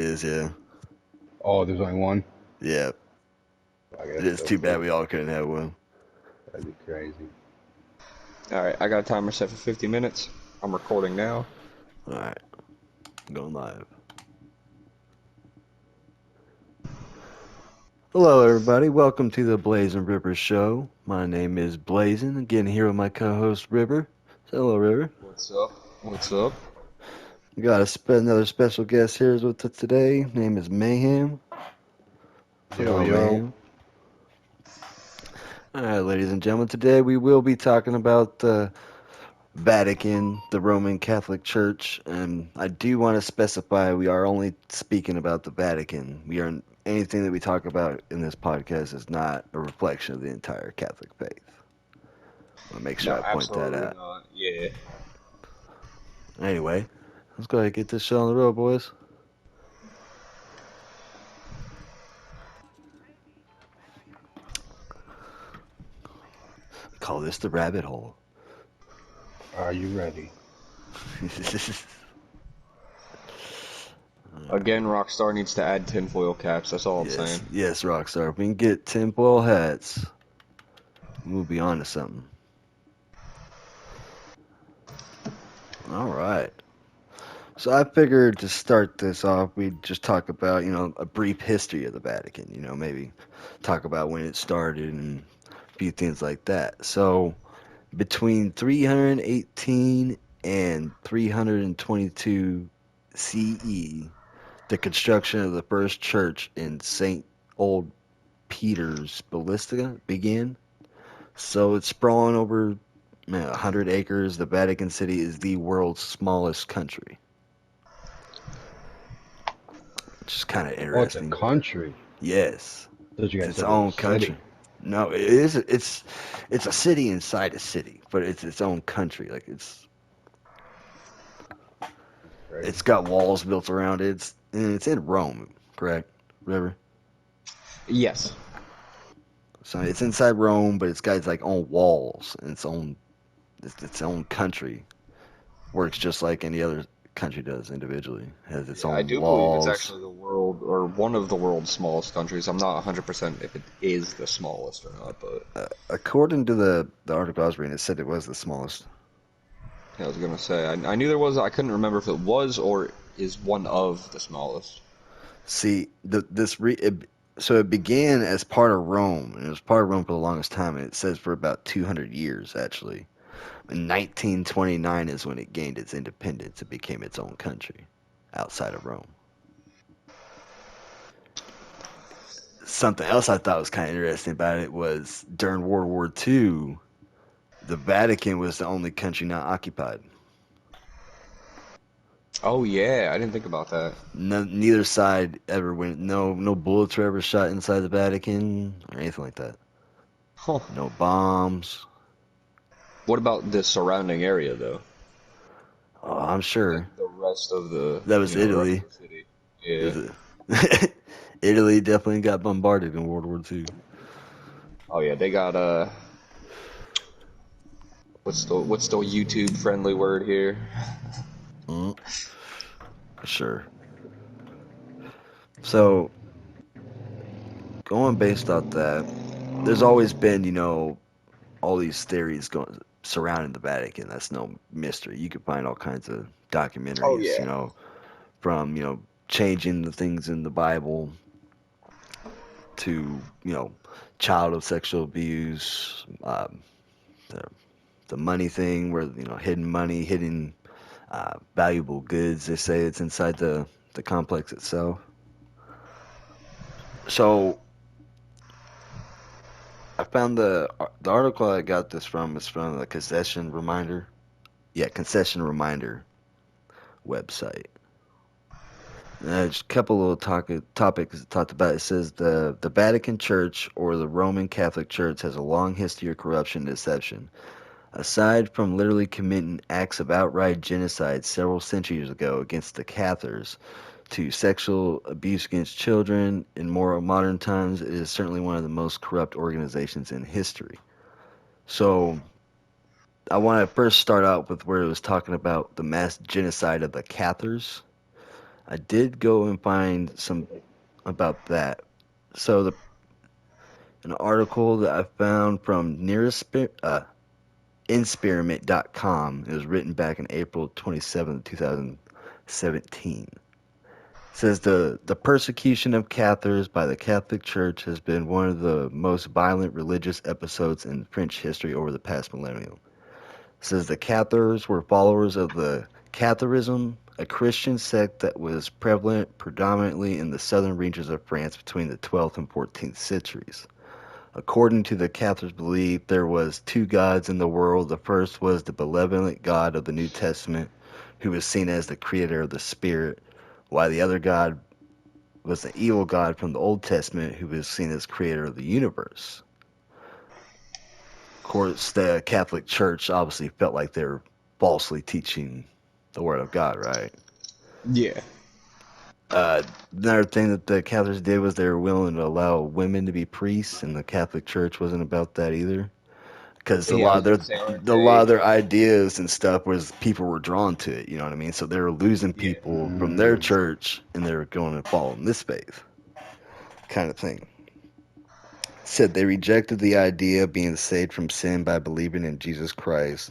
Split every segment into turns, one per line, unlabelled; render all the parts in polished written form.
Is, yeah.
Oh, there's only one?
Yeah.
I
It
guess
is
so
too bad
too.
we all couldn't have one.
That'd be crazy.
Alright, I got a timer set for 50 minutes. I'm recording now.
Alright. Going live. Hello, everybody. Welcome to the Blazin' River Show. My name is Blazin. Again, here with my co-host, River. Say hello, River.
What's up? What's up?
We got another special guest here with us today. Name is Mayhem. Say
Yo,
hello,
yo.
Mayhem. Alright, ladies and gentlemen. Today we will be talking about the Vatican, the Roman Catholic Church, and I do want to specify we are only speaking about the Vatican. Anything that we talk about in this podcast is not a reflection of the entire Catholic faith. I want to make sure
No,
I point that
absolutely
out.
not. Yeah.
Anyway, let's go ahead and get this show on the road, boys. Call this the rabbit hole.
Are you ready?
Again, Rockstar needs to add tinfoil caps. That's all I'm saying.
Yes, Rockstar. If we can get tinfoil hats, we'll be on to something. All right. So I figured to start this off, we'd just talk about, a brief history of the Vatican, maybe talk about when it started and a few things like that. So between 318 and 322 CE, the construction of the first church in St. Old Peter's Basilica began. So it's sprawling over 100 acres. The Vatican City is the world's smallest country. Which is kind of
Oh, it's a
interesting.
country.
Yes,
Thought you
it's
guys
its
said it was
own
a city.
country. No, it is. It's a city inside a city, but it's its own country. Like
Crazy.
it's got walls built around it. It's in Rome, correct, River?
Yes.
So it's inside Rome, but it's got its like own walls and its own country. Works just like any other country does individually. Has its
Yeah, I
own
do believe it's
laws.
actually the world, or one of the world's smallest countries. I'm not 100% if it is the smallest or not, but
According to the article I was reading, it said it was the smallest.
yeah, I was gonna say, I knew there was, I couldn't remember if it was or is one of the smallest.
See, so it began as part of Rome, and it was part of Rome for the longest time, and it says for about 200 years, actually. In 1929 is when it gained its independence. It became its own country outside of Rome. Something else I thought was kind of interesting about it was during World War II, the Vatican was the only country not occupied.
Oh yeah, I didn't think about that.
Neither side ever went. No bullets were ever shot inside the Vatican or anything like that.
Huh.
No bombs.
What about the surrounding area though?
Oh, I'm
Like
sure
the rest of the,
that was
the rest of
Italy.
the city. Yeah.
Is it? Italy definitely got bombarded in World War II.
Oh yeah, they got what's the YouTube friendly word here?
Mm, sure. So going based off that, there's always been, all these theories going surrounding the Vatican. That's no mystery. You can find all kinds of
Oh
documentaries,
yeah.
from, changing the things in the Bible to, child sexual abuse, the, the money thing where, hidden money, hidden valuable goods. They say it's inside the complex itself. So I found the article I got this from is from the Concession Reminder. Yeah, Concession Reminder website. There's a couple little topics it talked about. It says the Vatican Church or the Roman Catholic Church has a long history of corruption and deception. Aside from literally committing acts of outright genocide several centuries ago against the Cathars, to sexual abuse against children in more modern times, it is certainly one of the most corrupt organizations in history. So I want to first start out with where it was talking about the mass genocide of the Cathars. I did go and find some about that. So an article that I found from Inspirament.com. It was written back in April 27th, 2017. It says the persecution of Cathars by the Catholic Church has been one of the most violent religious episodes in French history over the past millennium. It says the Cathars were followers of the Catharism, a Christian sect that was prevalent predominantly in the southern regions of France between the 12th and 14th centuries. According to the Catholic belief, there was two gods in the world. The first was the benevolent God of the New Testament, who was seen as the creator of the spirit, while the other God was the evil God from the Old Testament, who was seen as creator of the universe. Of course, the Catholic Church obviously felt like they were falsely teaching the Word of God, right?
Yeah.
Another thing that the Catholics did was they were willing to allow women to be priests, and the Catholic Church wasn't about that either. Because
Yeah, I was gonna say, aren't
a lot
they?
of their ideas and stuff was people were drawn to it. You know what I mean? So they were losing
Yeah.
people from their church, and they were going and following this faith, kind of thing. Said they rejected the idea of being saved from sin by believing in Jesus Christ.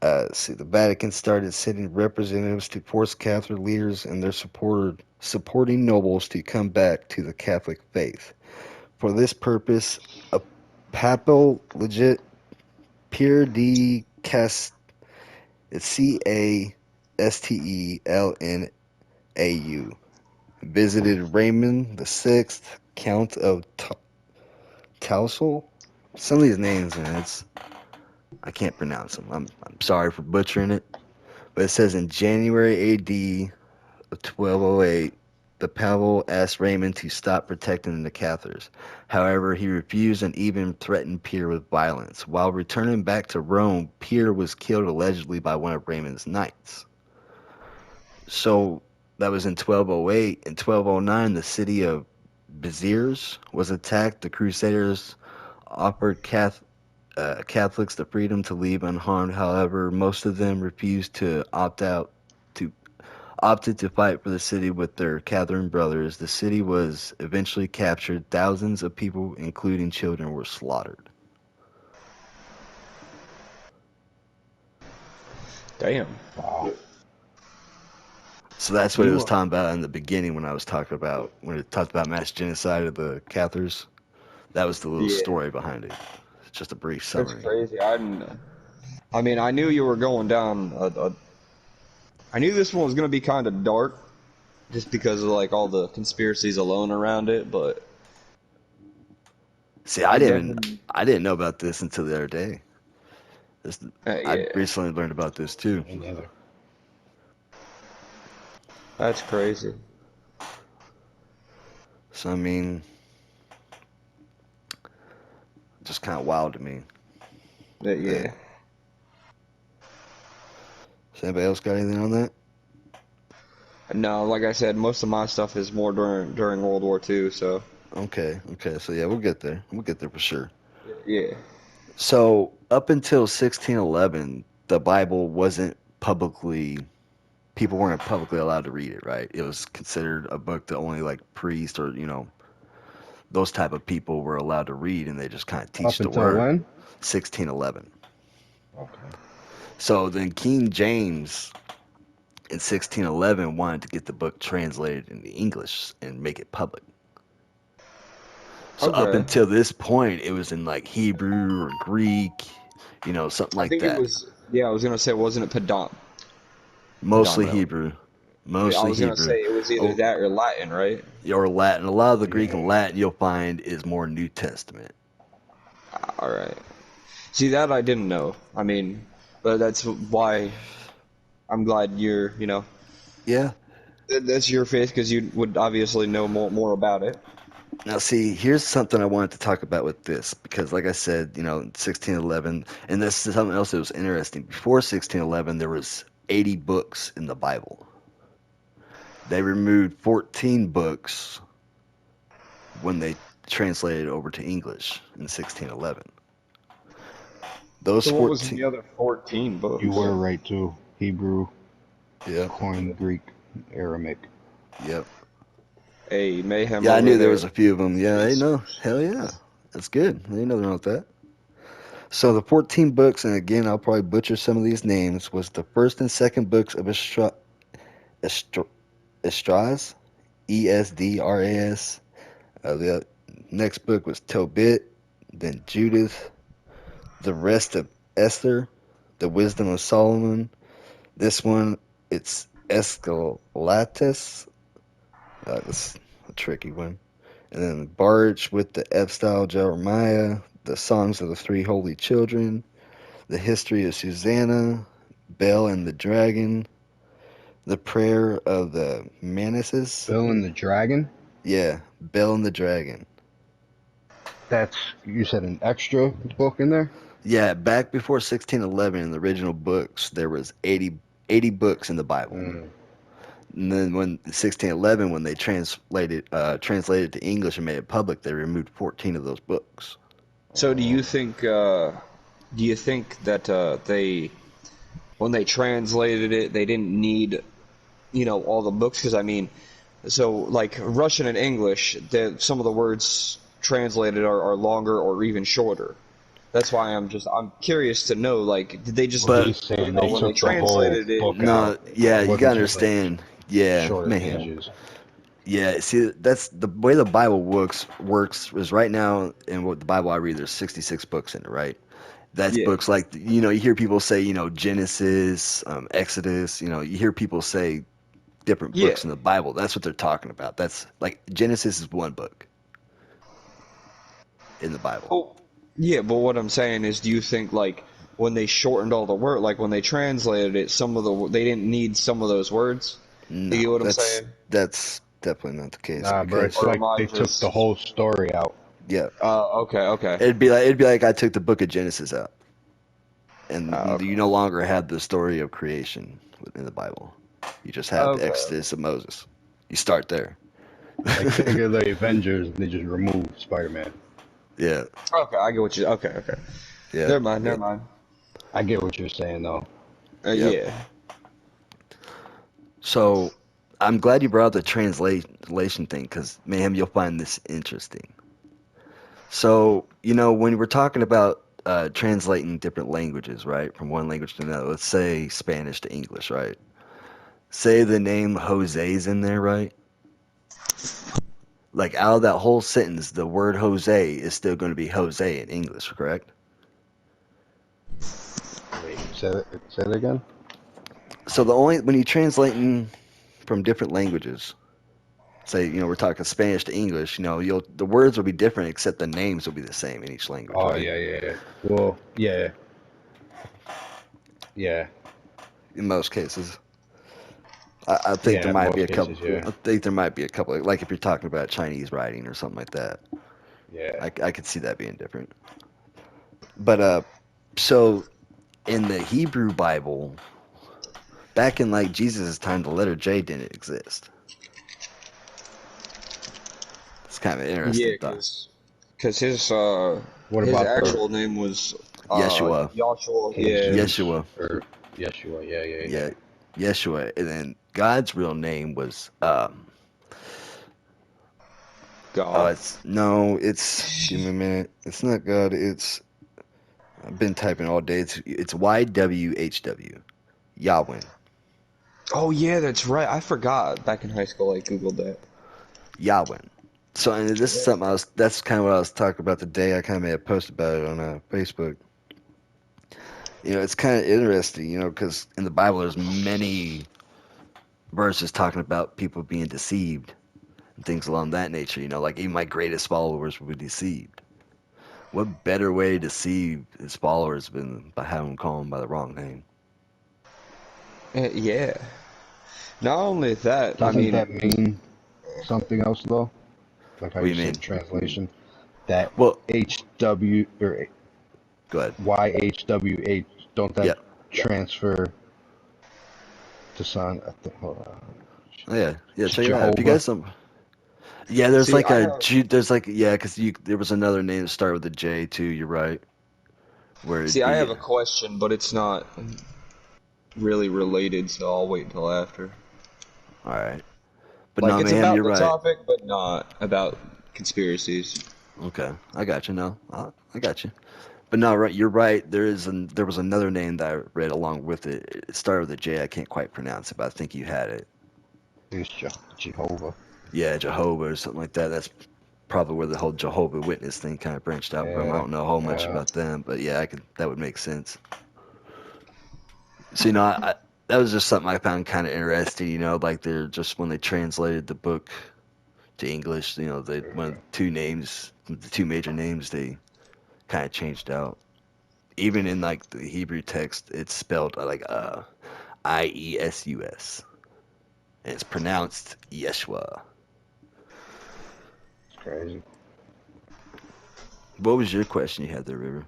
The Vatican started sending representatives to force Catholic leaders and their supporting nobles to come back to the Catholic faith. For this purpose, a papal legate Pierre de Cast Castelnau visited Raymond VI, Count of Tausel. Some of these names, man, I can't pronounce them. I'm sorry for butchering it. But it says in January AD of 1208, the Pavel asked Raymond to stop protecting the Cathars. However, he refused and even threatened Pierre with violence. While returning back to Rome, Pierre was killed allegedly by one of Raymond's knights. So that was in 1208. In 1209, the city of Béziers was attacked. The Crusaders offered Catholics the freedom to leave unharmed. However, most of them refused to opted to fight for the city with their Catherine brothers. The city was eventually captured. Thousands of people, including children, were slaughtered.
Damn.
Wow.
So that's what it was
You
talking about in the beginning when when it talked about mass genocide of the Cathars. That was the little
Yeah.
story behind it. It's just a brief
That's
summary.
crazy. I mean, I knew you were going down. I knew this one was gonna be kind of dark, just because of like all the conspiracies alone around it. But
See,
I definitely,
I didn't know about this until the other day. This, I
yeah,
recently learned about this too.
me neither.
that's crazy.
So I mean, just kind of wild to me.
Yeah.
Does anybody else got anything on that?
No, like I said, most of my stuff is more during World War II. So
Okay, okay. So yeah, we'll get there. We'll get there for sure.
yeah.
So up until 1611, the Bible wasn't publicly people weren't publicly allowed to read it, right? It was considered a book that only like priests or, those type of people were allowed to read and they just kind of teach
Up
the
until
word.
when?
1611.
Okay.
So then King James in 1611 wanted to get the book translated into English and make it public. So up
Okay.
until this point, it was in like Hebrew or Greek, something
I
like
think it
that.
was. Yeah, I was gonna say, wasn't it
Mostly
predominantly?
Hebrew.
I
Mostly
was gonna
Hebrew.
say it was either
Oh,
that or Latin, right?
or Latin. A lot of the Greek and
Yeah.
Latin you'll find is more New Testament.
All right. See, that I didn't know. I mean, but that's why I'm glad
Yeah.
that's your faith because you would obviously know more about it.
Now, see, here's something I wanted to talk about with this because, like I said, in 1611, and this is something else that was interesting. Before 1611, there was 80 books in the Bible. They removed 14 books when they translated over to English in 1611. Those
So what was in
14,
the other 14
You
books?
were right too. Hebrew,
yeah.
Koine Greek, Aramaic.
Yep.
Hey, Mayhem
Yeah, I
over
knew there
there.
was a few of them. Yeah, they know.
Research.
Hell yeah. That's good. They know they're not that. So the 14 books, and again, I'll probably butcher some of these names, was the first and second books of Estra- Estras, Esdras. The next book was Tobit, then Judith, the rest of Esther, the wisdom of Solomon. This one, it's Escalatus. That's a tricky one. And then Barge with the F style Jeremiah, the songs of the three holy children, the history of Susanna, Bel and the dragon, the prayer of the Manises.
Bill and the Dragon.
Yeah, Bel and the dragon.
That's you said an extra book in there.
Yeah, back before 1611 in the original books, there was 80 books in the Bible.
Mm.
And then when 1611, when they translated to English and made it public, they removed 14 of those books.
So do you think that they, when they translated it, they didn't need, all the books? Because I mean, so like Russian and English, some of the words translated are longer or even shorter. That's why I'm curious to know, like, did they just,
Well,
But
he's saying they
when they
took the whole
translated it?
book
no,
out.
yeah,
It
you
wasn't
gotta
just like
understand. Yeah,
shorter
man.
pages.
Yeah, see, that's the way the Bible works is right now in what the Bible I read, there's 66 books in it, right? That's
Yeah,
books like, you hear people say, Genesis, Exodus, you hear people say different
yeah.
books in the Bible. That's what they're talking about. That's like Genesis is one book in the Bible.
Oh, yeah, but what I'm saying is, do you think like when they shortened all the word, like when they translated it, they didn't need some of those words? You get
No,
what I'm
that's
saying?
that's definitely not the case
Nah, bro, it's
because
Or
like
am I
they took the
just?
whole story out.
yeah,
Okay, okay.
it'd be like I took the book of Genesis out and
Okay.
you no longer have the story of creation in the Bible. You just have the
Okay.
Exodus of Moses. You start there.
Like think of the Avengers, and they just removed Spider-Man.
Yeah,
Okay, I get what you. Okay, okay.
yeah,
Never mind. Never
yep,
mind.
I get what you're saying though.
yep.
Yeah.
So I'm glad you brought up the translation thing because, ma'am, you'll find this interesting. So, when we're talking about translating different languages, right, from one language to another, let's say Spanish to English, right? Say the name Jose's in there, right? Like out of that whole sentence, the word Jose is still going to be Jose in English, correct?
Wait, say that again.
So when you translating from different languages, say, we're talking Spanish to English, the words will be different except the names will be the same in each language,
Oh
right?
yeah, yeah, yeah. Well, yeah, yeah,
In most cases. I think
yeah.
there
In
might be
most
a couple.
cases, yeah,
I think there might be a couple. Like if you're talking about Chinese writing or something like that,
yeah.
I could see that being different. But so in the Hebrew Bible, back in like Jesus' time, the letter J didn't exist. It's kind of an
Yeah,
interesting thought.
cause
What
his
about the
actual name was
Yeshua,
Joshua. Yeah.
Jesus
Yeshua,
or Yeshua? Yeah, yeah,
yeah,
yeah.
Yeshua, and then God's real name was
God.
it's no, it's give me a minute. It's not God. I've been typing all day. It's YWHW. Yahweh.
Oh yeah, that's right. I forgot. Back in high school, I googled that.
Yahweh. So, and this is something that's kind of what I was talking about today. I kind of made a post about it on Facebook. It's kind of interesting, because in the Bible there's many verses talking about people being deceived and things along that nature. Like even my greatest followers were deceived. What better way to deceive his followers than by having them call him by the wrong name?
Yeah. Not only that, I
Doesn't
mean,
that mean something else though? Like how
What do
you
you
said
mean?
translation. That
Well,
HW or
go ahead.
YHWH, don't that
Yeah.
transfer to son? I think, hold on.
Oh, yeah. Yeah. Check it out. If you
Jehovah.
guys some. Yeah, there's
see,
like
I
a
have
G. There's like yeah, because there was another name that started with a J too. You're right. Where it'd
see, I
be
have a question, but it's not really related, so I'll wait until after.
all right. But
Like
no,
it's
man,
about
you're
the
right.
topic, but not about conspiracies.
Okay, I got you. No, I got you. But no, right, you're right. There was another name that I read along with it. It started with a J. I can't quite pronounce it, but I think you had it.
It's Jehovah.
Yeah, Jehovah or something like that. That's probably where the whole Jehovah Witness thing kind of branched out from. I
Yeah,
don't know a whole much
yeah.
about them, but yeah, I could. That would make sense. So that was just something I found kind of interesting. Like they're just when they translated the book to English, they one of the two major names they kind of changed out. Even in like the Hebrew text, it's spelled like Iesus, and it's pronounced Yeshua.
It's crazy.
What was your question you had there, River?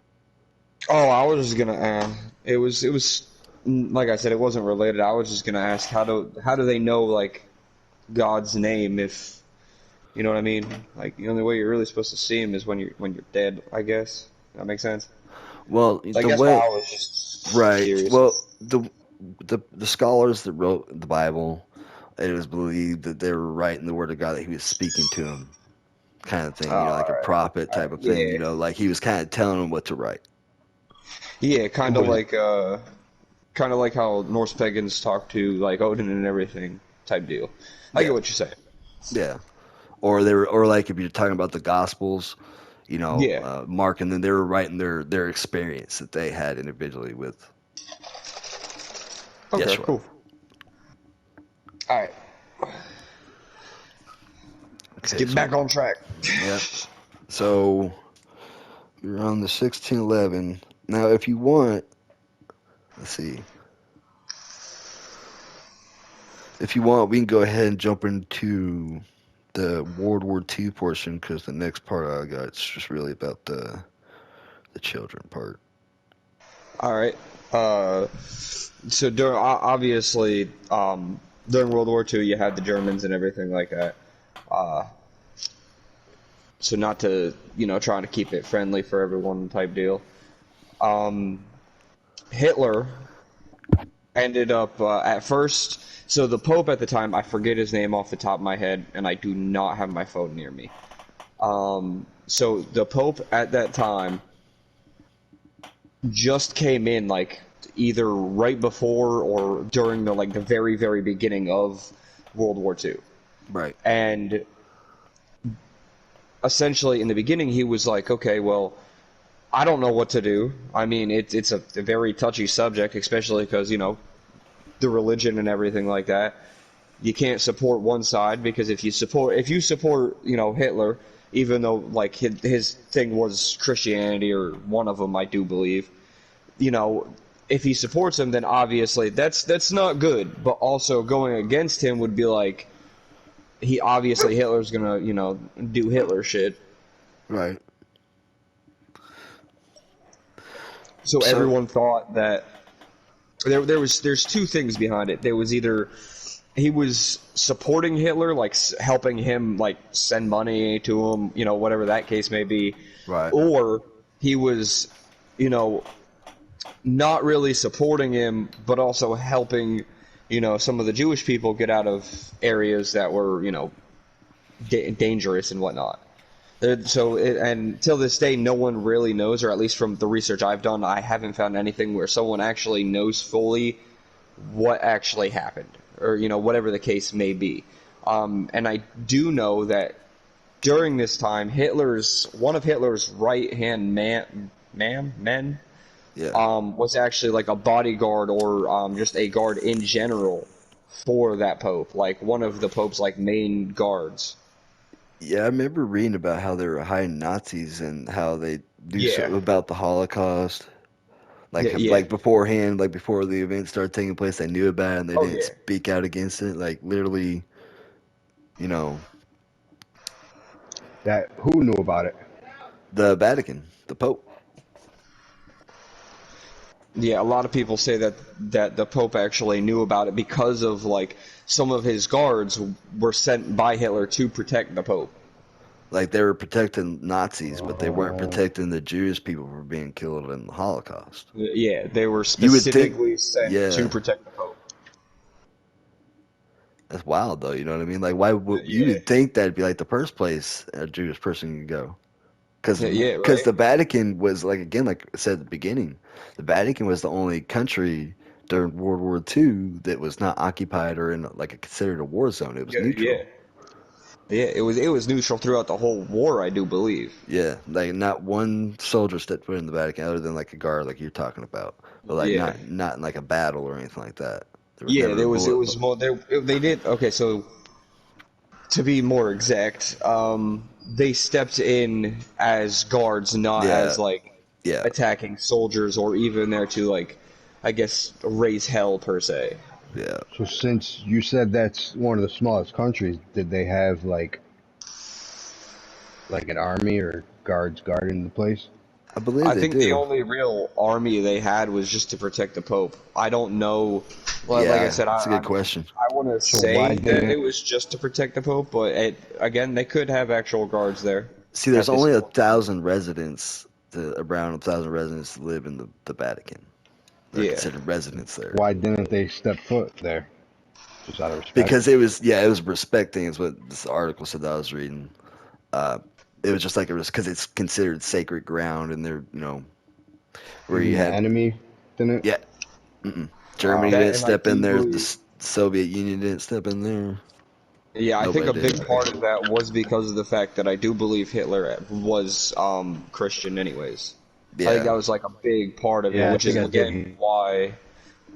Oh, I was just gonna ask. It was like I said, it wasn't related. I was just gonna ask how do they know like God's name if you know what I mean? Like the only way you're really supposed to see him is when you're dead. I guess that makes sense.
Well,
So I
the
guess why
way
I was just
right.
curious.
Well, the scholars that wrote the Bible, it was believed that they were writing the word of God that He was speaking to them, kind of
Oh,
thing.
all
Like a
right,
prophet
all
type
right,
of thing.
yeah,
Like He was kind of telling them what to write.
yeah,
Was it?
kind of like how Norse pagans talk to like Odin and everything type deal. I get
Yeah,
what you're saying.
yeah. Or like if you're talking about the Gospels,
Yeah.
Mark, and then they were writing their experience that they had individually with
Okay.
Yeshua.
Cool. All right. Let's
Okay,
get back
so
on track.
yeah, so we're on the 1611. Now, if you want, let's see, if you want, we can go ahead and jump into the World War II portion because the next part I got it's just really about the children part.
All right. So obviously, during World War II, you had the Germans and everything like that. Uh, so not to trying to keep it friendly for everyone type deal. Um, Hitler ended up at first. So the Pope at the time, I forget his name off the top of my head, and I do not have my phone near me. So the Pope at that time just came in like either right before or during the very very beginning of World War II.
Right.
And essentially in the beginning he was like, okay, well, I don't know what to do. I mean, it's a very touchy subject, especially because the religion and everything like that. You can't support one side because if you support Hitler, even though like his thing was Christianity or one of them I do believe, you know, if he supports him, then obviously that's not good. But also going against him would be like he obviously Hitler's gonna do Hitler shit.
Right.
So
So
everyone thought that there's two things behind it. There was either he was supporting Hitler, like helping him, like send money to him, whatever that case may be,
right.
or he was, you know, not really supporting him, but also helping, some of the Jewish people get out of areas that were, dangerous and whatnot. And till this day, no one really knows, or at least from the research I've done, I haven't found anything where someone actually knows fully what actually happened, or whatever the case may be. And I do know that during this time, one of Hitler's right hand men
Yeah.
was actually like a bodyguard or just a guard in general for that pope, like one of the pope's like main guards.
Yeah, I remember reading about how they were hiding Nazis and how they do
Yeah,
something about the Holocaust.
yeah, yeah.
Like beforehand, like before the event started taking place, they knew about it and they
Oh
didn't
yeah.
speak out against it. Like literally, you know,
That who knew about it?
the Vatican, the Pope.
Yeah, a lot of people say that the Pope actually knew about it because of like some of his guards were sent by Hitler to protect the Pope.
Like they were protecting Nazis, but they weren't
Uh,
protecting the Jewish people from being killed in the Holocaust.
Yeah, they were
You would think,
specifically sent
yeah,
to protect the Pope.
That's wild, though. You know what I mean? Like, why would you
Yeah,
would think that'd be like the first place a Jewish person could go? Because
yeah,
the
right.
Vatican was like again, like I said at the beginning, the Vatican was the only country during World War II that was not occupied or in like considered a war zone. It was
Yeah, yeah,
neutral.
yeah. It was neutral throughout the whole war, I do believe.
Yeah, like not one soldier stepped foot in the Vatican other than like a guard, like you're talking about, but like
Yeah,
not in like a battle or anything like that. There was
yeah.
never a
There was it
bullet.
was more they did okay. So to be more exact, they stepped in as guards, not
Yeah,
as like
yeah.
attacking soldiers or even there to like, I guess, raise hell per se.
Yeah,
So since you said that's one of the smallest countries, did they have like an army or guards guarding the place?
I believe
I
they
think the
do.
only real army they had was just to protect the Pope. I don't know. Well, like I
Yeah,
said,
it's a good question.
I want to
So why
say that it
didn't
was just to protect the Pope, but again, they could have actual guards there
See,
at
there's
this
only a
point.
thousand residents, around 1,000 residents live in the Vatican. They're
Yeah.
considered residents there
why didn't they step foot there? Just out of respect.
because it was respect thing is what this article said that I was reading. Uh, it was just like it was because it's considered sacred ground, and they're where you
Even the
had
enemy didn't.
yeah, Germany
That,
didn't
and I
step in
do
there. The
believe.
Soviet Union didn't step in there.
Yeah, I think
Nobody
a
did.
big part of that was because of the fact that I do believe Hitler was Christian, anyways. I think
Yeah,
that was like a big part of it,
Yeah, I
which is
think I did.
again why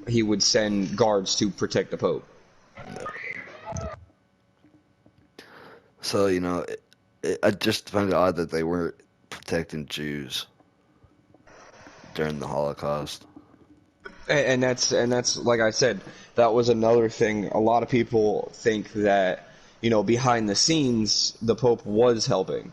he would send guards to protect the Pope.
so I just find it odd that they weren't protecting Jews during the Holocaust.
And that's like I said, that was another thing. A lot of people think that behind the scenes the Pope was helping,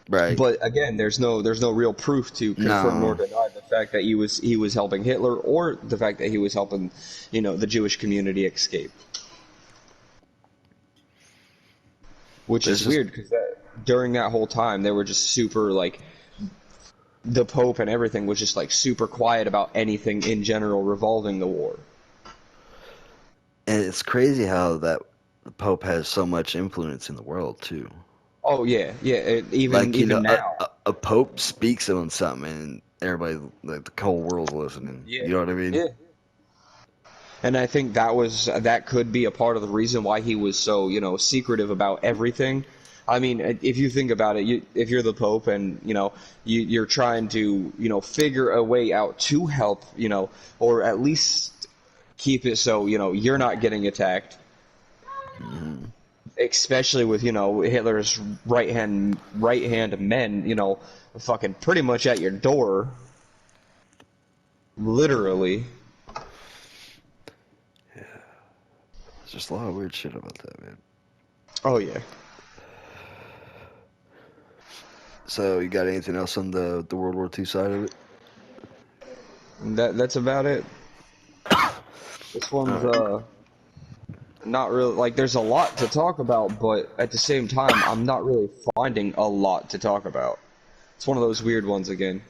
Right.
but again, there's no real proof to confirm nor
No.
deny the fact that he was helping Hitler or the fact that he was helping the Jewish community escape, which
There's
is
just
weird because during that whole time they were just super like the Pope and everything was just like super quiet about anything in general revolving the war.
and it's crazy how that the Pope has so much influence in the world too.
Oh yeah, yeah. Even
Like,
even now.
a Pope speaks on something and everybody, like the whole world's listening.
Yeah,
You know what I mean?
yeah. And I think that could be a part of the reason why he was so secretive about everything. I mean, if you think about it, if you're the Pope and you're trying to figure a way out to help or at least keep it so you're not getting attacked,
Hmm.
especially with Hitler's right hand men fucking pretty much at your door, literally.
There's just a lot of weird shit about that, man.
Oh yeah.
So, you got anything else on the World War II side of it?
That's about it. This
All
one's
right.
not really like there's a lot to talk about, but at the same time I'm not really finding a lot to talk about. It's one of those weird ones again.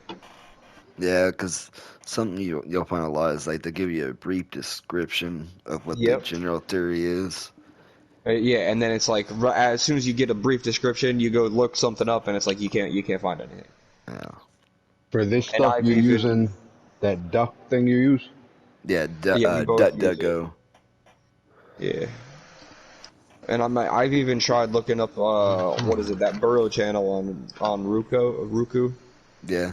Yeah, because something you'll find a lot is like they give you a brief description of what the
Yep.
general theory is.
Yeah, and then it's like as soon as you get a brief description, you go look something up, and it's like you can't find anything.
Yeah.
For this
And
stuff,
I've
you're
even
using that duck thing you use.
Yeah,
yeah we both use it.
DuckDuckGo.
Yeah, and I've even tried looking up what is it that Burrow channel on Roku,
Yeah.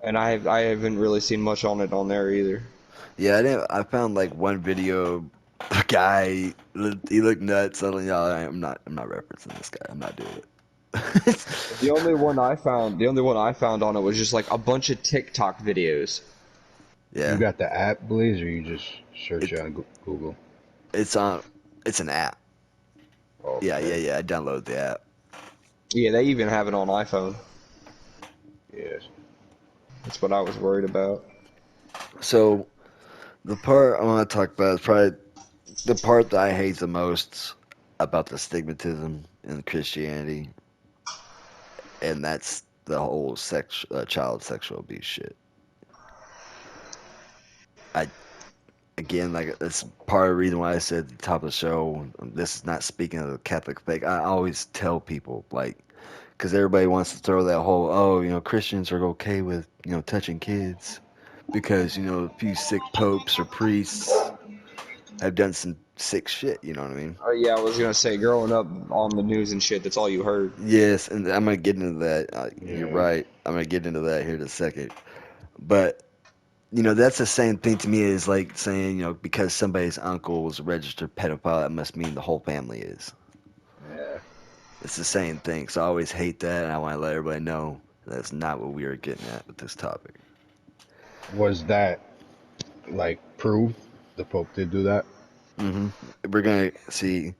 and I haven't really seen much on it on there either.
Yeah, I found like one video, a guy, he looked nuts. I'm like, y'all, I'm not referencing this guy. I'm not doing it.
The only one I found on it was just like a bunch of TikTok videos.
You
Yeah,
got the app, Blaze, or you just search it
it
on Google?
it's on, it's an app. Yeah, yeah,
Okay.
yeah. I downloaded the app.
Yeah, they even have it on iPhone.
Yes.
That's what I was worried about.
So the part I want to talk about is probably the part that I hate the most about the stigmatism in Christianity, and that's the whole child sexual abuse shit. I again, like that's part of the reason why I said at the top of the show, this is not speaking of the Catholic faith. I always tell people, like, because everybody wants to throw that whole, oh, Christians are okay with, touching kids because, a few sick popes or priests have done some sick shit, you know what I mean?
Oh yeah, I was gonna say, growing up on the news and shit, that's all you heard.
Yes, and I'm gonna get into that. You're
Yeah.
right. I'm gonna get into that here in a second. But that's the same thing to me as like saying, because somebody's uncle was a registered pedophile, that must mean the whole family is.
Yeah.
It's the same thing. So I always hate that, and I want to let everybody know that's not what we are getting at with this topic.
Was that like proof the Pope did do that?
hmm We're gonna see.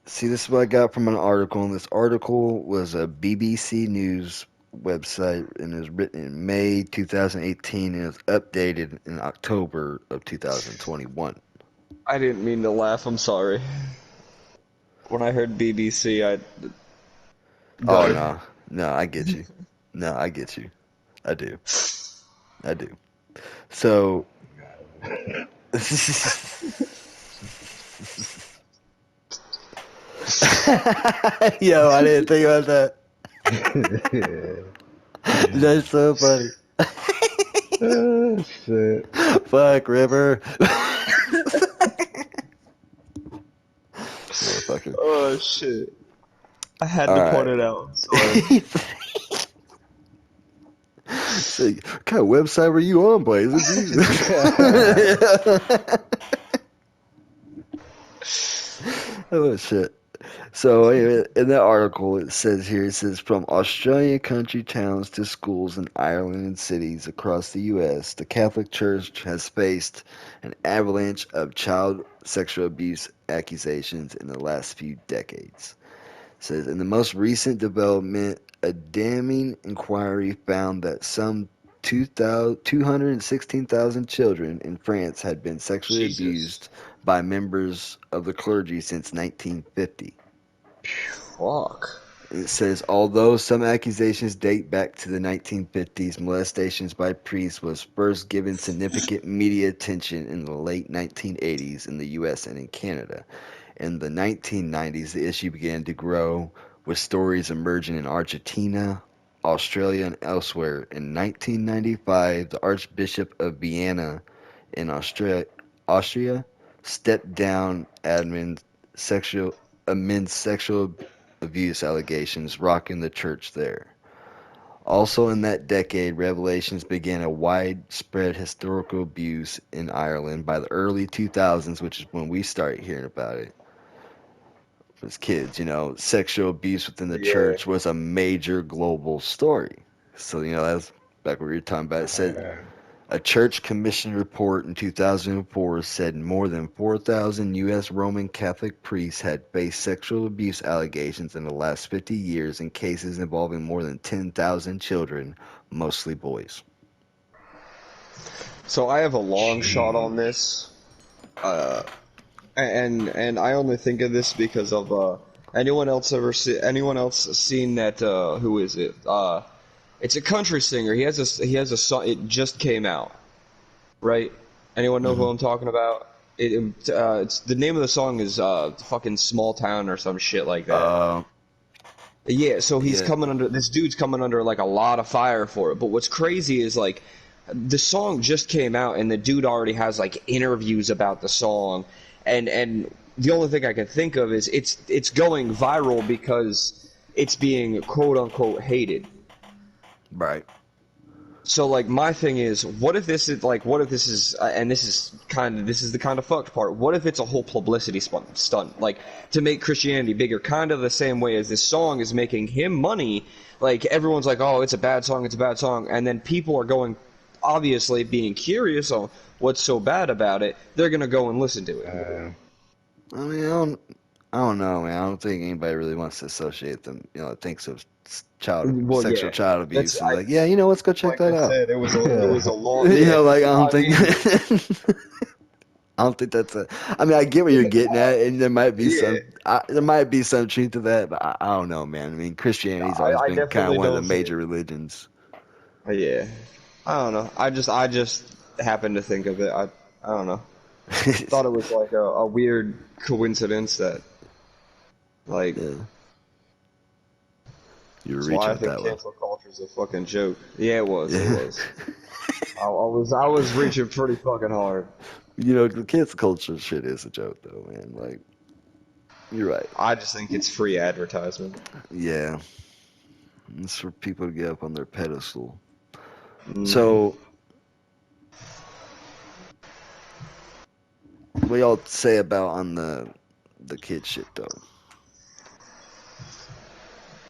See, this is what I got from an article, and this article was a BBC News website, and it was written in May 2018, and it was updated in October of 2021.
I didn't mean to laugh. I'm sorry. When I heard BBC, I
Oh
go.
no, no, I get you. No, I get you. I do. I do. So, yo, I didn't think about that. That's so funny.
Oh, shit.
Fuck River. Motherfucker.
Oh shit! I had
All
to
right.
point it out. I'm sorry.
So, what kind of website were you on, Blazin? Oh shit. So anyway, in that article, it says from Australian country towns to schools in Ireland and cities across the U.S., the Catholic Church has faced an avalanche of child sexual abuse accusations in the last few decades. It says in the most recent development, a damning inquiry found that some 216,000 children in France had been sexually
Jesus.
abused by members of the clergy since 1950.
Fuck.
It says, although some accusations date back to the 1950s, molestations by priests was first given significant media attention in the late 1980s in the US and in Canada. In the 1990s, the issue began to grow, with stories emerging in Argentina, Australia, and elsewhere. In 1995, the Archbishop of Vienna in Austria stepped down sexual amid sexual abuse allegations rocking the church there. Also in that decade, revelations began a widespread historical abuse in Ireland by the early 2000s, which is when we started hearing about it as kids. Sexual abuse within the
Yeah.
church was a major global story. So, that's back what we were talking about. It said
Yeah.
a church commission report in 2004 said more than 4,000 U.S. Roman Catholic priests had faced sexual abuse allegations in the last 50 years in cases involving more than 10,000 children, mostly boys.
So I have a long shot on
Jeez.
this. Uh, and I only think of this because of anyone else seen that who is it? It's a country singer. He has a song. It just came out, right? Anyone know who
hmm
I'm talking about? It's the name of the song is fucking Small Town or some shit like that.
Uh,
Yeah, so
yeah,
this dude's coming under like a lot of fire for it. But what's crazy is like the song just came out and the dude already has like interviews about the song, and the only thing I can think of is it's going viral because it's being quote unquote hated.
right.
So like my thing is, what if this is and this is the kind of fucked part. What if it's a whole publicity stunt, like to make Christianity bigger, kind of the same way as this song is making him money. Like everyone's like, oh, it's a bad song, it's a bad song, and then people are going, obviously being curious on what's so bad about it. They're gonna go and listen to it.
I mean, I don't know, man. I don't think anybody really wants to associate them, thinks of
Well,
sexual
yeah,
child
that's
abuse and like, yeah, let's go check
like I
that out.
said, it was a long,
Like, I don't
I
think.
mean,
I don't think that's a. I mean, I get what you're getting at, and there might be
yeah,
some truth to that, but I don't know, man. I mean, Christianity's always
I
been kind of
definitely
one of the
don't think.
major religions.
Yeah, I don't know. I just happened to think of it. I don't know. Thought it was like a weird coincidence that, like,
Yeah, you were
that's why
reaching
I
with
think
that one.
cancel culture is a fucking joke. Yeah, it was. It
Yeah.
was. I was reaching pretty fucking hard.
You know, the cancel culture shit is a joke, though, man. Like, you're right.
I just think it's free advertisement.
Yeah, it's for people to get up on their pedestal.
Hmm.
So, what y'all say about on the kid shit, though?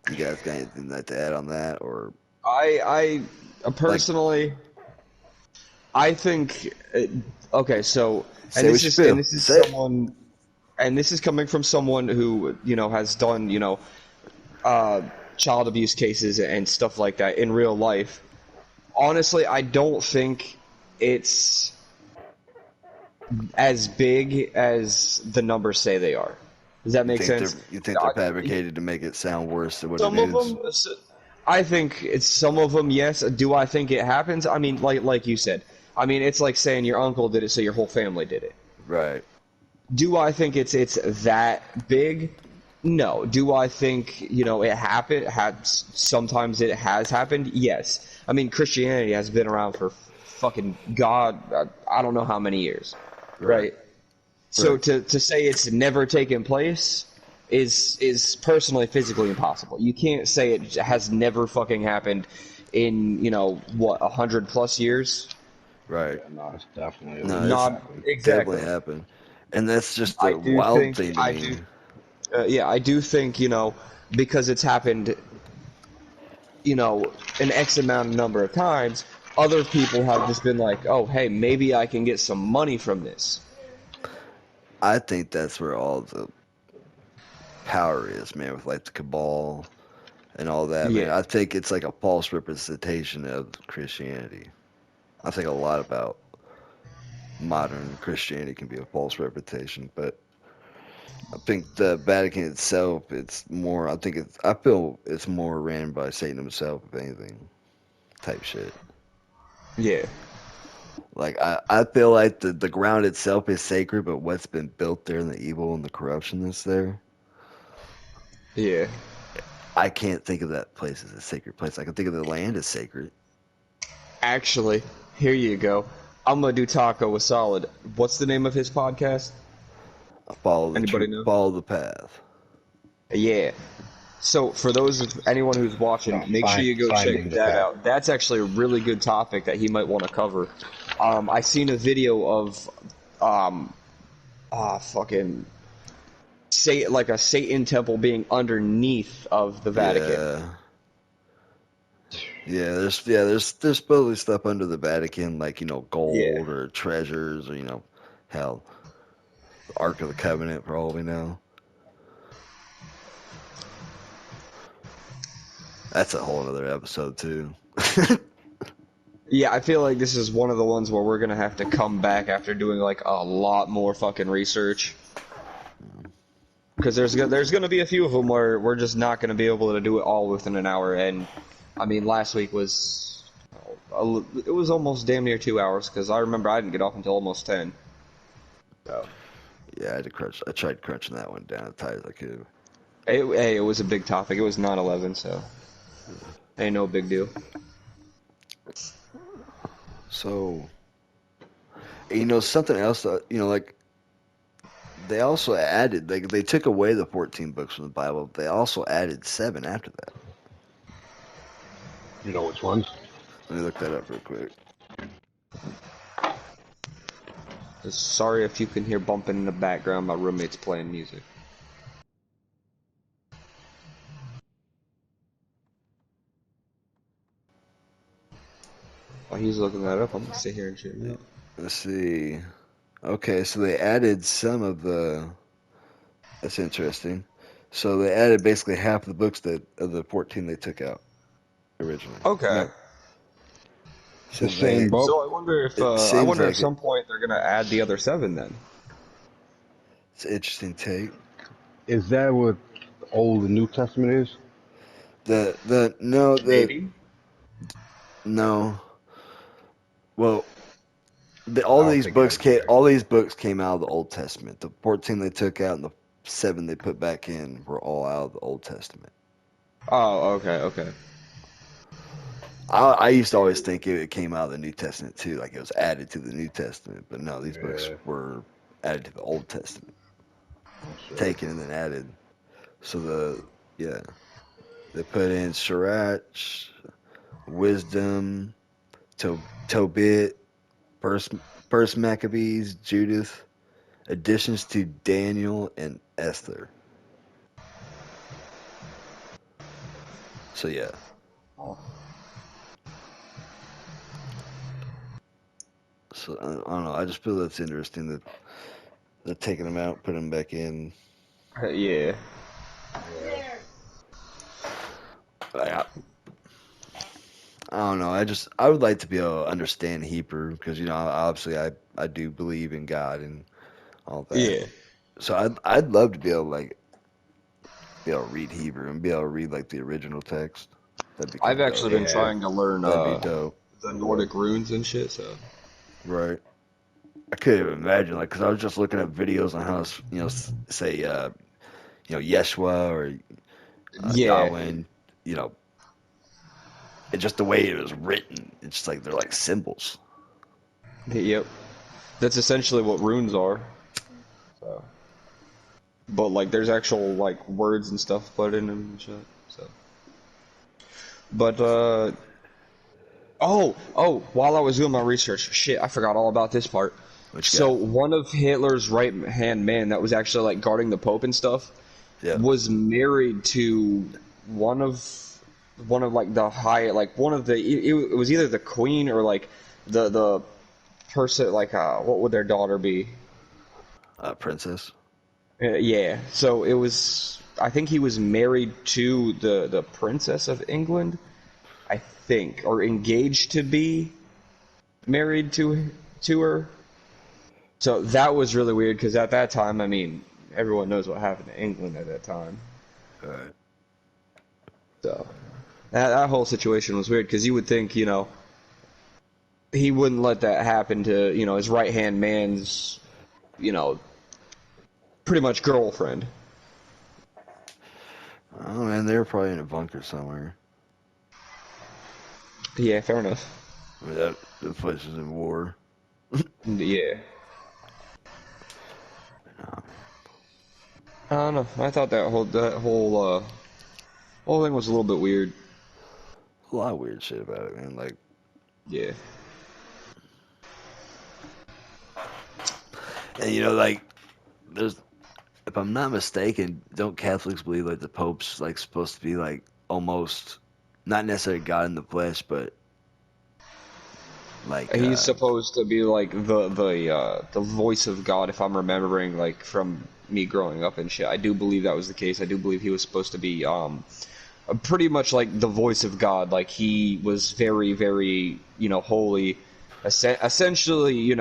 You guys got anything like to add on that, or
I
like
personally, I think. Okay, so
say what you
and
feel?
this is
Say it.
someone, and this is coming from someone who has done uh, child abuse cases and stuff like that in real life. Honestly, I don't think it's as big as the numbers say they are. Does that make sense?
You think they're fabricated to make it sound worse than what it
Some of
is?
them, I think it's some of them. Yes. Do I think it happens? I mean, like you said. I mean, it's like saying your uncle did it, so your whole family did it.
Right.
Do I think it's that big? No. Do I think it happened? Sometimes it has happened. Yes. I mean, Christianity has been around for fucking God. I don't know how many years,
Right.
right? So
Right.
to say it's never taken place is personally physically impossible. You can't say it has never fucking happened in what 100 plus years.
Yeah,
Right.
no, it's definitely at
No,
least
it's
Not
happened.
definitely
exactly.
happened, and that's just
I
the
do
wild
think
thing to
I do.
me.
Yeah, I do think because it's happened an X amount of number of times. Other people have just been like, oh, hey, maybe I can get some money from this.
I think that's where all the power is, man, with like the cabal and all that, man.
Yeah.
I think it's like a false representation of Christianity. I think a lot about modern Christianity can be a false representation, but I think the Vatican itself, it's more. I feel it's more ran by Satan himself, if anything, type shit.
Yeah.
Like I feel like the ground itself is sacred, but what's been built there and the evil and the corruption that's there,
Yeah.
I can't think of that place as a sacred place. I can think of the land as sacred.
Actually, here you go. I'm gonna do Taco with Solid. What's the name of his podcast?
I follow the
Anybody
truth,
know?
follow the path.
Yeah. So for anyone who's watching,
No,
make sure you go check
finding the
that
path.
out. That's actually a really good topic that he might want to cover. I seen a video of fucking say like a Satan temple being underneath of the Vatican.
Yeah, there's supposedly stuff under the Vatican, like
Yeah.
gold or treasures, or hell, the Ark of the Covenant for all we know. That's a whole other episode too.
Yeah, I feel like this is one of the ones where we're gonna have to come back after doing like a lot more fucking research. Because there's gonna be a few of them where we're just not gonna be able to do it all within an hour. And I mean, last week was it was almost damn near 2 hours because I remember I didn't get off until almost 10. So
Yeah, I had to crunch. I tried crunching that one down as tight as I could.
hey, it was a big topic. It was 9/11, so ain't no big deal.
So, something else. Like they also added, like they took away the 14 books from the Bible. They also added 7 after that.
You know which ones?
Let me look that up real quick.
Sorry if you can hear bumping in the background. My roommate's playing music. While he's looking that up, I'm gonna sit here and shit.
Let's see. Okay, so they added some of the. That's interesting. So they added basically half the books that of the 14 they took out originally.
Okay.
No, so
The same
they.
book.
So
It
I
seems
wonder if
like it.
some point they're gonna add the other 7 then.
It's an interesting take.
Is that what the Old and New Testament is?
The no the
Maybe.
no. Well, All
I don't
these
think it
books
is
came.
either.
All these books came out of the Old Testament. The 14 they took out and the 7 they put back in were all out of the Old Testament.
Oh, okay, okay.
I used to always think it came out of the New Testament too, like it was added to the New Testament. But no, these books
Yeah,
were added to the Old Testament,
for sure.
taken and then added. So yeah, they put in Sirach, Wisdom, Tobit, First First Maccabees, Judith, additions to Daniel and Esther. So yeah, so I don't know. I just feel that's interesting that they're taking them out, putting them back in.
Yeah.
Yeah.
I, I don't know. I would like to be able to understand Hebrew because obviously I do believe in God and all that.
Yeah.
So I'd love to be able to like be able to read Hebrew and be able to read like the original text. That'd be kind
I've
of dope.
actually been
Yeah.
trying to learn
That'd be dope.
the Nordic runes and shit, so.
Right. I couldn't even imagine like because I was just looking at videos on how to say Yeshua or
Yeah.
Yahweh and you know and just the way it was written. It's just like they're like symbols.
Yep. That's essentially what runes are. So. But like there's actual like words and stuff put in them and shit. So. But while I was doing my research, shit, I forgot all about this part.
What you
So
got?
one of Hitler's right hand men that was actually like guarding the Pope and stuff
Yeah.
was married to one of like the high like one of the it was either the queen or like the person like what would their daughter be?
Princess.
Yeah. So it was I think he was married to the princess of England, I think, or engaged to be married to her. So that was really weird because at that time, I mean, everyone knows what happened to England at that time.
All right.
So that whole situation was weird because you would think, he wouldn't let that happen to, his right hand man's, you know, pretty much girlfriend.
Oh man, they were probably in a bunker somewhere.
Yeah, fair enough.
I mean, the place was in war.
Yeah.
Um,
I don't know. I thought whole thing was a little bit weird.
a lot of weird shit about it, man. Like,
Yeah.
and like, there's, if I'm not mistaken, don't Catholics believe like the Pope's like supposed to be like almost not necessarily God in the flesh, but like,
He's supposed to be like the voice of God, if I'm remembering like from me growing up and shit. I do believe that was the case. I do believe he was supposed to be pretty much like the voice of God. Like he was very very holy, essentially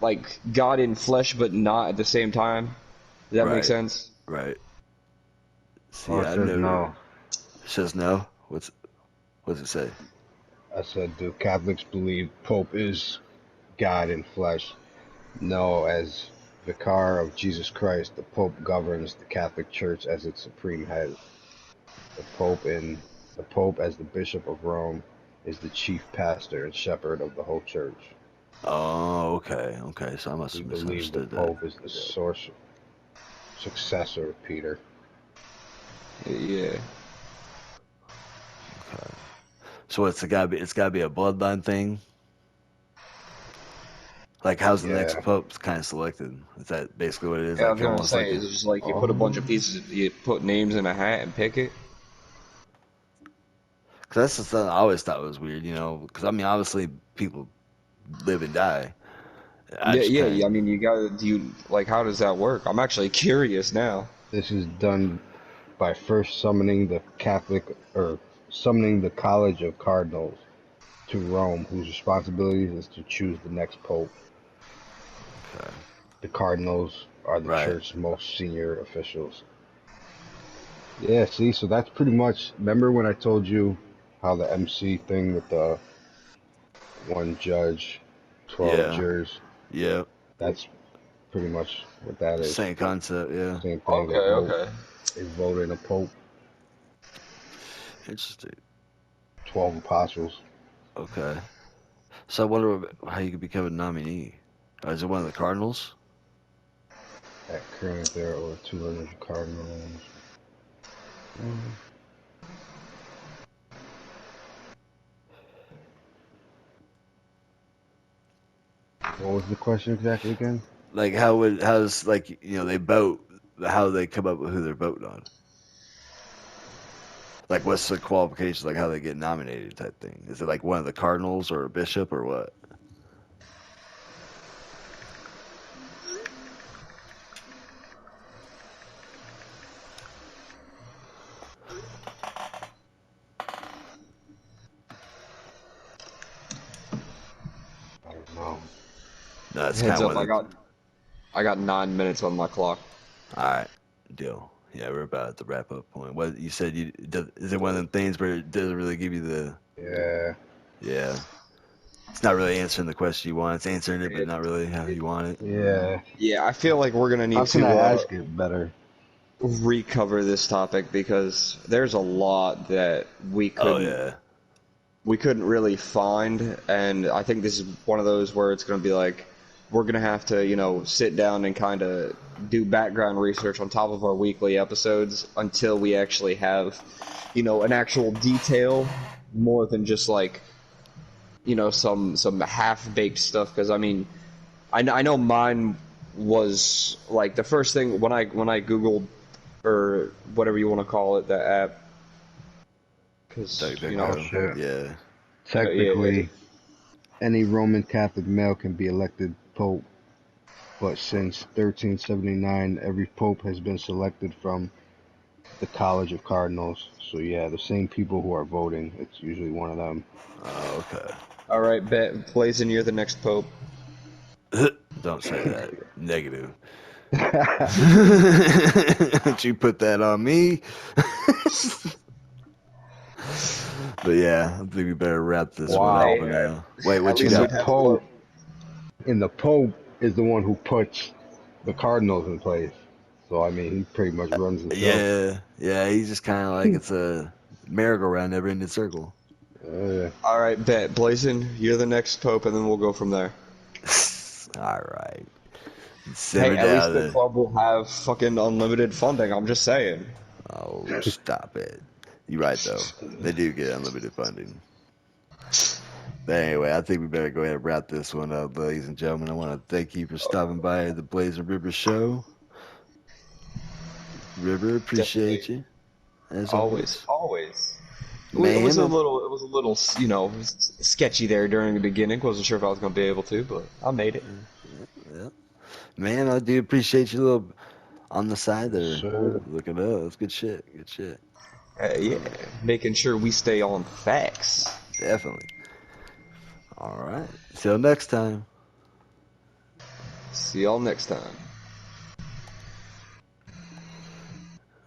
like God in flesh, but not at the same time. Does that make
right,
sense?
right. See,
Oh, it
I've
says
never.
no.
It says no. What's it say?
I said, do Catholics believe Pope is God in flesh? No, as vicar of Jesus Christ, the Pope governs the Catholic Church as its supreme head. The Pope in the Pope as the Bishop of Rome is the chief pastor and shepherd of the whole church.
Oh, okay, okay. So I must
We
have
believe the
misunderstood that.
Pope is the source successor of Peter.
Yeah.
Okay. So it's gotta be a bloodline thing. Like, how's the next
Yeah.
pope kind of selected? Is that basically what it is?
Yeah, I
Like,
was
kind of
gonna
almost like
say
a.
it's just like you put a bunch of
Um,
pieces, you put names in a hat and pick it.
Cause that's the stuff I always thought was weird, Because I mean, obviously, people live and die. I
Yeah,
just
yeah. I
kind
mean, you gotta. Do you like? How does that work? I'm actually curious now.
this is done by first summoning the College of Cardinals to Rome, whose responsibility is to choose the next pope.
of. Okay.
The cardinals are the
Right.
church's most senior officials. Yeah, see, so that's pretty much. Remember when I told you how the MC thing with the one judge, 12
Yeah.
jurors.
Yeah.
That's pretty much what that is.
Same concept. Yeah.
Same thing.
Okay, okay.
They vote in a pope.
Interesting.
12 apostles.
Okay. So I wonder how you could become a nominee. Is it one of the cardinals?
At current, there are over 200 cardinals. What was the question exactly again?
Like how's like they vote? How they come up with who they're voting on? Like what's the qualifications? Like how they get nominated type thing? Is it like one of the cardinals or a bishop or what?
I don't know.
No, it's kind
Heads
of
up,
one of the.
I got 9 minutes on my clock.
All right, deal. Yeah, we're about at the wrap up point. What you said? Is it one of them things where it doesn't really give you the?
Yeah.
Yeah, it's not really answering the question you want. It's answering it, but not really how you want it.
Yeah.
Yeah, I feel like we're gonna
How
need
can
to
I ask it better?
recover this topic because there's a lot that we
Oh
couldn't
yeah.
we couldn't really find, and I think this is one of those where it's gonna be like we're gonna have to sit down and kind of do background research on top of our weekly episodes until we actually have an actual detail more than just like some half baked stuff. Because I mean, I know mine was like the first thing when I googled or whatever you want to call it, the app, because
Oh shit.
Yeah.
Technically, any Roman Catholic male can be elected pope, but since 1379, every pope has been selected from the College of Cardinals. So yeah, the same people who are voting, it's usually one of them.
Oh,
All right, bet Blazin, you're the next pope.
okay. Don't say that. Negative. Don't you put that on me? But yeah, I think we better wrap this one up
Wow.
for now. Wait, what
At
you
least
And the
we'd
got?
have
Pope, and the Pope is the one who puts the Cardinals in place. So I mean, he pretty much runs the show.
Yeah, yeah. He's just kind of like it's a merry-go-round, never-ending circle.
Yeah.
All right, bet Blazin, you're the next pope, and then we'll go from there.
All right,
Hey,
simmer
at least
down
the
there.
club will have fucking unlimited funding. I'm just saying.
Oh, stop it. You're right though. They do get unlimited funding. But anyway, I think we better go ahead and wrap this one up, ladies and gentlemen. I want to thank you for stopping by the Blazing River Show. River, appreciate
Definitely,
you as
always,
always.
always. It was
Man,
a little, sketchy there during the beginning. Wasn't sure if I was gonna be able to, but I made it.
yeah. Man, I do appreciate you a little on the side
Yes,
there.
sir.
Look it up. That's good shit. Good shit.
Yeah, making sure we stay on facts.
Definitely. All right. Till next time.
See y'all next time.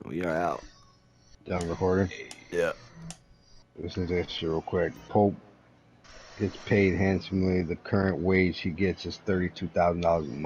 We are out.
Done recording.
Yeah.
Listen to this shit real quick. Pope gets paid handsomely. The current wage he gets is $32,000 a month.